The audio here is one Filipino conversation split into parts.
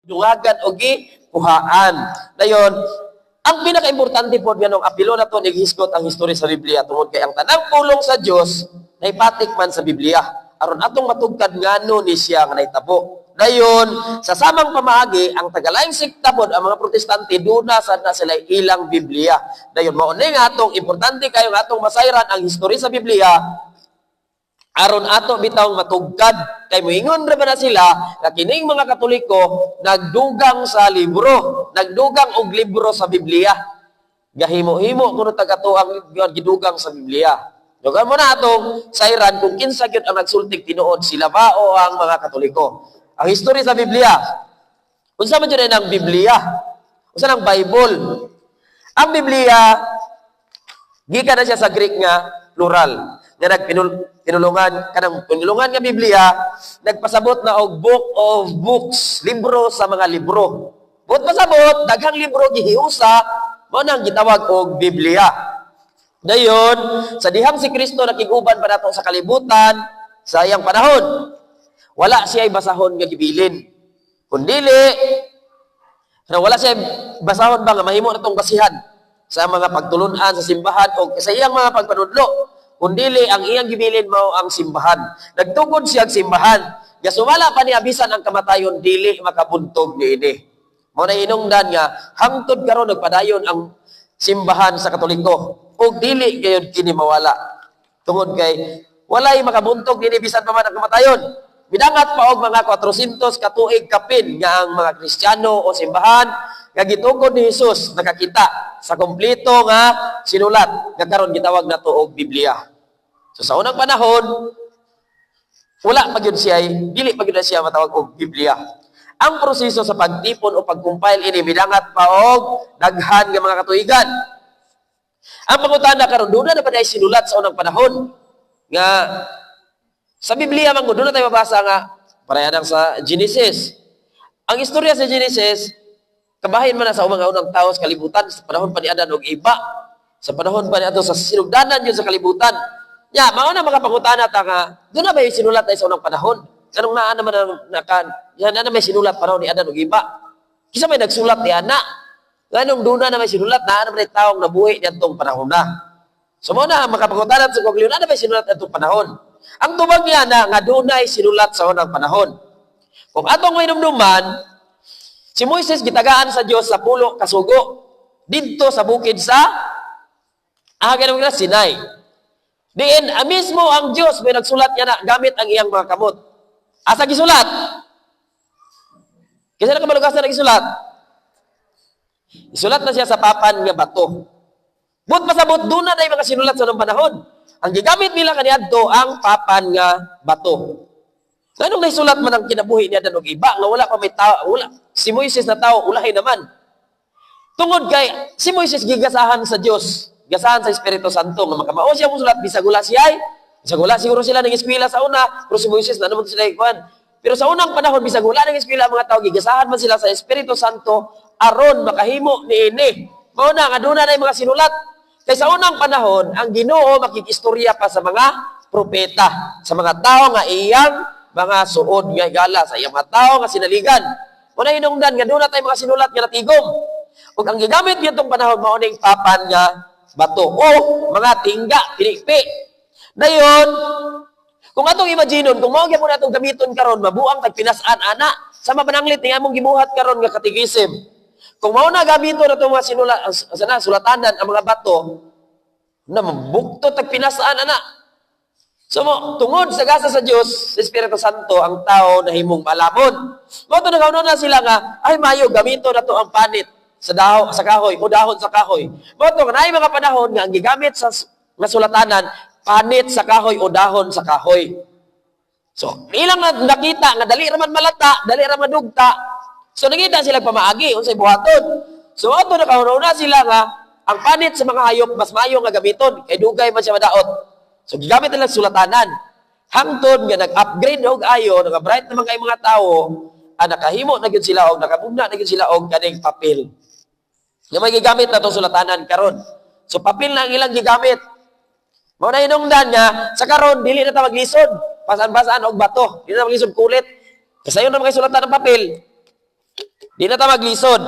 dungagan o gipuhaan. Dayon, ang pinaka-importante po ganong apilo na to naghisgot ang history sa Biblia tungod kay ang tanang pulong sa Dios naipatik man sa Biblia. Aron atong matugkad ngano ni siya nga nahitabo. Dayon, sa samang pamaagi ang tagalaing sekta pod ang mga protestante duna sad na sila ilang Biblia. Dayon mao ni nga atong importante kayo nga atong masayran ang history sa Biblia aron ato bitawng matugkad kay moingon ra ba na sila nga kining mga Katoliko nagdugang sa libro, nagdugang og libro sa Biblia. Gahimo-himo kuno tagatuang gidugang sa Biblia. Dugan mo na atong sayran kung kinsa gyud ang nagsultig tinuod sila ba o ang mga Katoliko. Ang history sa Biblia. Unsa man gyud ang Biblia? Unsa ang Bible? Ang Biblia gikan na siya sa Greek nga plural. Nga pinulungan nga Biblia, nagpasabot na og book of books, libro sa mga libro. But pasabot, daghang libro gihiusa, mo nang gitawag og Biblia. Dayon, sa dihang si Kristo nakiguban pa nato sa kalibutan, sa iyang panahon, wala siya basahon nga gibilin. Kundili, wala siya basahon ba nga mahimo natong basihan sa mga pagtulunan sa simbahan o sa iyang mga pagpanudlo. Kundili ang iyang gibilin mao ang simbahan. Nagtugod siya ang simbahan. Nga sumala pa ni abisan ang kamatayon dili makabuntog niini. Mao na hinungdan nga hangtod karon nagpadayon ang simbahan sa Katoliko ug dili gayud kini mawala. Tungod kay walay makabuntog niini bisan pa man ang kamatayon. Bidangat pa og mga 400 katuig kapin nga ang mga Kristiyano o simbahan nga gitugod ni Hesus nakakita sa kompleto nga sinulat nga karon gitawag nato og Biblia. So sa unang panahon wala pa gyud siya, dili pa gyud siya matawag og Biblia. Ang proseso sa pagtipon o pagcompile ini bidangat pa og daghan nga mga katuigan. Ang pangutana karon duna na pa day sinulat sa unang panahon nga sa Biblia man doon na tayo mabasa nga parayanang sa Genesis. Ang istorya sa Genesis kabahin man na sa mga unang tao sa kalibutan sa panahon pa ni Adan og iba. Sa panahon pa ni ato sa sinugdanan yun sa kalibutan. Ya, mao na makapangutana ta nga doon na ba yung sinulat ay sa unang panahon? Kanong naa naman ang na may sinulat panahon ni Adan og iba. Kisa may nagsulat ni ana. Ganong doon na may sinulat na naman ay taong nabuhi nitong panahon na. So mao na makapangutana sa koglyon na may sinulat atong panahon. Ang tubag niya na nga dunay sinulat sa unang panahon. Kung atong may numduman, si Moises gitagaan sa Dios sa pulo kasugo didto sa bukid sa ahagan ng Sinai. Diin mismo ang Dios may nagsulat niya na gamit ang iyang mga kamot. Asa gisulat? Kasi na kamalugasan na gisulat. Isulat na siya sa papan nga bato. But pasabot doon na mga sinulat sa unang panahon. Ang gigamit nila kaniadto ang papan nga bato. Ganong naisulat man ang kinabuhi niya dan og iba nga wala pa may tao, wala. Si Moises na tao ulahi naman. Tungod kay si Moises gigasahan sa Dios, gasahan sa Espiritu Santo nga makamao siya musulat bisag wala siya ay. Bisag wala siguro sila nang eskwela sa una, pero si Moises na naman sila ikuan. Pero sa unang panahon bisag wala nang eskwela mga tao gigasahan man sila sa Espiritu Santo aron makahimo niini. Mao na nga dunay na mga sinulat. Kaya sa unang panahon, ang Ginoo makikistorya pa sa mga propeta, sa mga tao nga iyang mga suod nga higala, sa iyang mga tao nga sinaligan. Muna hinungdan, nga doon na tayo mga sinulat nga natigom. Ug ang gigamit nitong panahon, mauning papan nga bato o mga tingga, pinikpi. Dayon, kung atong imaginon, kung mao gyapon atong gamiton karon, mabuang tagpinasan ana, sa mapananglit ni among gibuhat karon nga katigisim. Kung mao na gamito na itong mga sulatanan ang mga bato, na mabukto tagpinasaan ana. So tungod sa gasa sa Dios, sa Espiritu Santo, ang tao na himong malamon. Mao to nagawno na sila nga, ay mayo gamito na to ang panit sa kahoy o dahon sa kahoy. Mao to kanay mga panahon nga ang gigamit sa sulatanan, panit sa kahoy o dahon sa kahoy. So ilang nakita nga dali ra man malata, dali ra man dugta. So nangita sila pamaagi unsay buhaton. So ato nakahuna sila nga ang panit sa mga hayop mas maayo nga gamiton kay dugay man siya madaot. So gigamit nila sulatanan. Hangtod nga nag-upgrade og ayo, naka-bright naman kay mga tao, nakahimo na gyud sila og nakabugna na gyud sila og kaning papel. Nga may gigamit na tong sulatanan karon. So papel na ang ilang gigamit. Mao na hinungdan nga sa karon dili na ta maglisod. Pasan-pasan og bato. Dili na maglisod kulit. Kasayon na mga sulatan ng papel. Di na ta maglisod.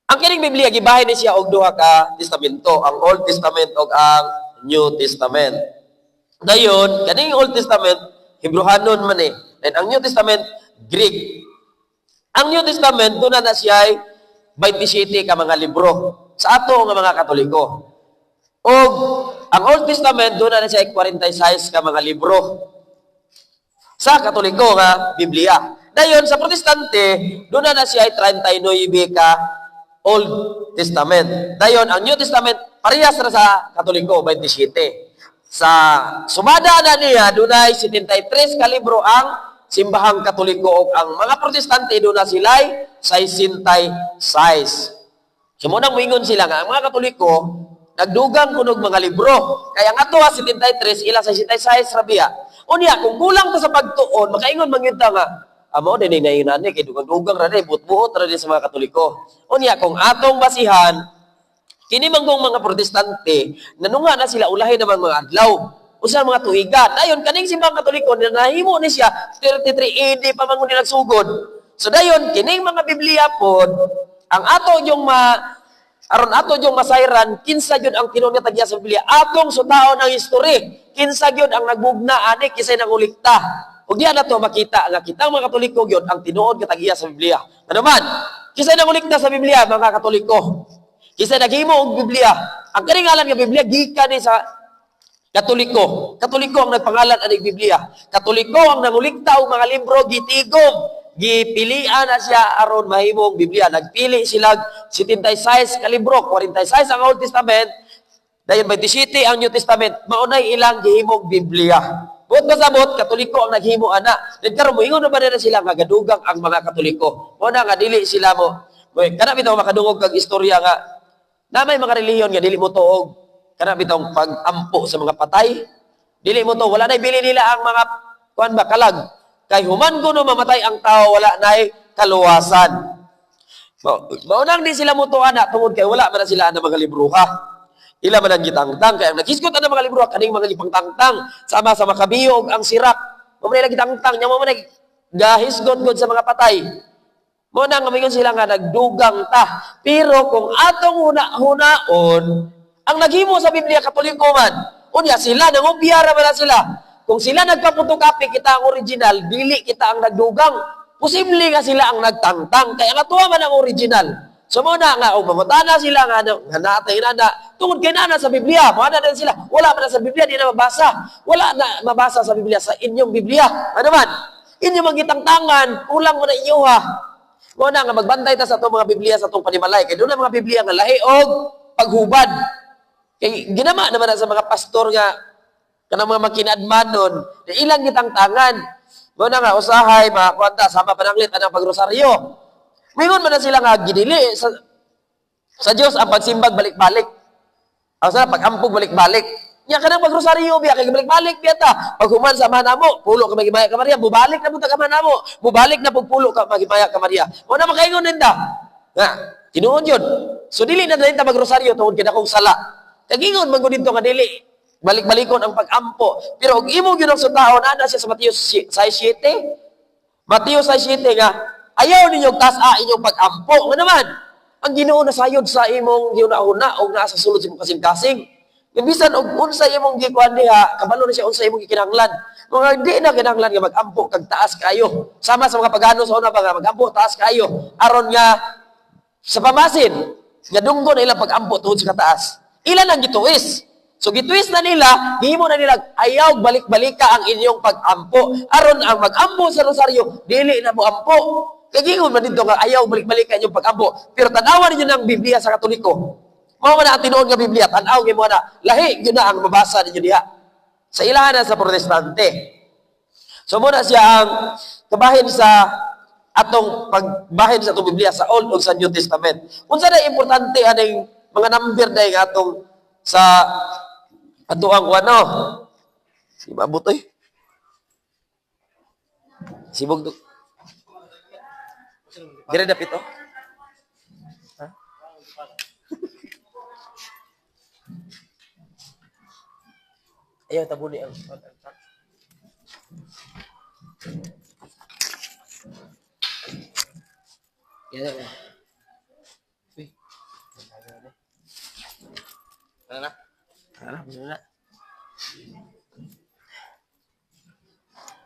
Ang kining Biblia gibahin ni siya og duha ka testamento, ang Old Testament ug ang New Testament. Dayon, kaning Old Testament Hebrehanon man eh. And ang New Testament Greek. Ang New Testament doon na siya ay 27 ka mga libro sa ato nga mga Katoliko. O ang Old Testament doon na siya ay 46 ka mga libro sa Katoliko nga Biblia. Dayon sa Protestante doon na siya ay 39 ka Old Testament. Dayon ang New Testament parehas ra sa Katoliko 27. Sa sumada na niya dunay 73 ka libro ang simbahang Katoliko ug ang mga Protestante doon na sila'y 66. So munang moingon sila nga ang mga Katoliko nagdugang kunog mga libro. Kaya nga to 73 ila 66 rabiya. Unya kung kulang ta sa pagtuon makaingon mangyud ta nga amo dinhi na inani kay dugang-dugang ra buot-buot ra sa mga Katoliko. Unya kung atong basihan kini manggong mga Protestante nanunga na sila ulahin naman mga adlaw usa mga tuigan. Dayon kaning simbang Katoliko na nahimo ni siya 33 AD pa man nila nagsugod. So dayon kining mga Biblia pod ang ato yung aron ato yung masayran kinsa gyud ang tinuod nga tagya sa Biblia atong sutaon ang history kinsa gyud ang nagbugna ani kisay nangulikta. Ug diha na to makita nga kitang mga Katoliko gyud ang tinuod nga tagya sa Biblia. Ano man? Kisay nangulikta sa Biblia mga Katoliko. Kisay naghimo og Biblia. Ang karingalan nga Biblia gikan ni sa Katoliko. Katoliko ang nagpangalan aning Biblia. Katoliko ang nangulikta og mga libro gitigom. Gipilian na siya aron mahimong Biblia. Nagpili sila 76 ka libro, 46 ang Old Testament, dayon 27 ang New Testament. Maunay ilang gihimong Biblia. Buot kasabot, Katoliko ang naghimo ana. Then karon moingon na ba na sila nga gadugang ang mga Katoliko. Mo na nga dili sila mo. Kana bitaw makadungog kag istorya nga na may mga relihiyon nga dili mo tuog kana bitong pag-ampo sa mga patay. Dili mo to, wala na bili nila ang mga kuan ba kalag. Kay human kuno mamatay ang tao, wala nay kaluwasan. Maunang di sila mo to ana tungod kay wala man sila ana mga libro ha. Ila man ang gitangtang kay ang naghisgot ana mga libro kaning mga gipangtangtang sama sa Makabiyo ug ang Sirak. Mo man gitangtang nya mo man gahisgot-god sa mga patay. Mo na nga mayon sila nga nagdugang ta. Pero kung atong hunaon ang naghimo sa Biblia Katoliko man, unya sila nangobiyara man sila. Kung sila nagkaputukapi kita ang original, dili kita ang nagdugang. Posible nga sila ang nagtangtang kaya nga tuwa man ang original. So mo na nga og mamutana sila nga natay na tungod kay na sa Biblia, mo na din sila. Wala man sa Biblia di na mabasa. Wala na mabasa sa Biblia sa inyong Biblia. Ano man? Inyo magitangtangan, kulang mo na inyo ha. Mo na nga magbantay ta sa itong mga Biblia sa itong panimalay. Kaya doon ang mga Biblia nga lahi og paghubad. Kaya ginama naman na sa mga pastor nga kanang mga makinadmanon na ilang gitangtangan. Mo na nga usahay, mga kwanta, sama pananglit anang pagrosaryo. Mingon man na sila nga ginili sa Dios ang pagsimbag balik-balik. Ang sa pag-ampog balik-balik. Nya kanang pagrosaryo biya kay balik-balik biya ta. Pag human sa manamo, pulo ka magimaya ka Maria, bubalik na punta ka manamo. Bubalik na pagpulo ka magimaya ka Maria. Mo na makaingon ninda. Nga, tinuod yun. So dili na ta magrosaryo tungod kay dakong sala. Kagingon man gud dito nga dili balik-balikon ang pag-ampo. Pero og imo gyud ang sutaon ana siya sa Mateo 6:7. Mateo 6:7 nga ayaw ninyong tas-a inyong pag-ampo. Nga naman, ang Ginoo nasayod sa imong giuna-una og naa sa sulod sa imong kasing-kasing. Bisan og unsa imong gikuan diha, kabalo na siya unsa imong gikinahanglan. Mga di na kinahanglan nga mag-ampo kag taas kayo. Sama sa mga pagano sa una ba nga mag-ampo taas kayo aron nga sa pamasin nga dunggo na ilang pag-ampo tungod sa kataas. Ilan ang gituwis. So gituwis na nila, gihimo na nila ayaw balik-balika ang inyong pag-ampo aron ang mag-ampo sa rosaryo dili na mo ampo. Kagingon man dito nga ayaw balik-balika inyong pag-ampo. Pero tanawan niyo ng Biblia sa Katoliko. Mao man ang tinuod nga Biblia, tan-aw gyud mo na lahi gyud na ang mabasa ninyo diha. Sa ilahan sa Protestante. So muna siya ang kabahin sa atong pagbahin sa atong Biblia sa Old ug sa New Testament. Unsa na importante aning mga number day nga atong sa atuang ano? Si Babutoy. Sibog to. Dire dapit to. Ha? Ayaw, tabuli ang... Yan. Uy. Ano na? Ano na?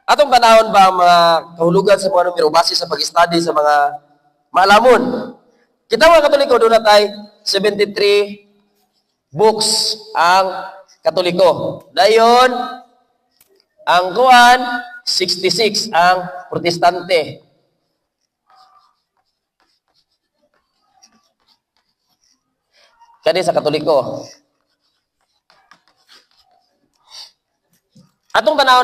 Atong panahon ba ang mga kahulugan sa mga numero base sa pag-study sa mga maalamon? Kita mga Katoliko, doon na tayo 73 books ang Katoliko. Dayon, ang Kuan, 66 ang Protestante. Kani sa Katoliko. Atong panahon